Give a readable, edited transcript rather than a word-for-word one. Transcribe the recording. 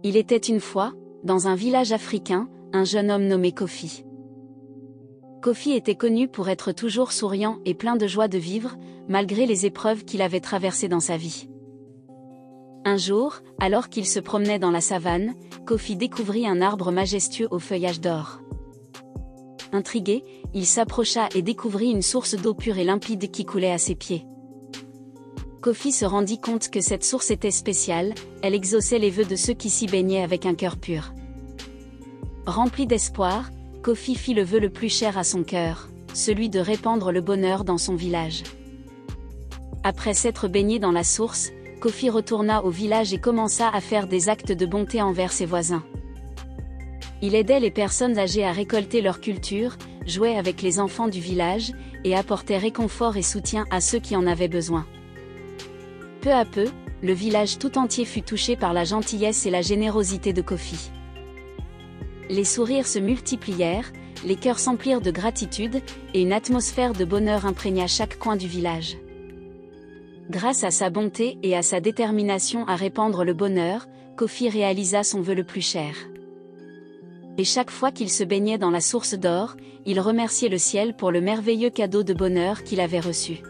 Il était une fois, dans un village africain, un jeune homme nommé Kofi. Kofi était connu pour être toujours souriant et plein de joie de vivre, malgré les épreuves qu'il avait traversées dans sa vie. Un jour, alors qu'il se promenait dans la savane, Kofi découvrit un arbre majestueux au feuillage d'or. Intrigué, il s'approcha et découvrit une source d'eau pure et limpide qui coulait à ses pieds. Kofi se rendit compte que cette source était spéciale, elle exauçait les vœux de ceux qui s'y baignaient avec un cœur pur. Rempli d'espoir, Kofi fit le vœu le plus cher à son cœur, celui de répandre le bonheur dans son village. Après s'être baigné dans la source, Kofi retourna au village et commença à faire des actes de bonté envers ses voisins. Il aidait les personnes âgées à récolter leur culture, jouait avec les enfants du village, et apportait réconfort et soutien à ceux qui en avaient besoin. Peu à peu, le village tout entier fut touché par la gentillesse et la générosité de Kofi. Les sourires se multiplièrent, les cœurs s'emplirent de gratitude, et une atmosphère de bonheur imprégna chaque coin du village. Grâce à sa bonté et à sa détermination à répandre le bonheur, Kofi réalisa son vœu le plus cher. Et chaque fois qu'il se baignait dans la source d'or, il remerciait le ciel pour le merveilleux cadeau de bonheur qu'il avait reçu.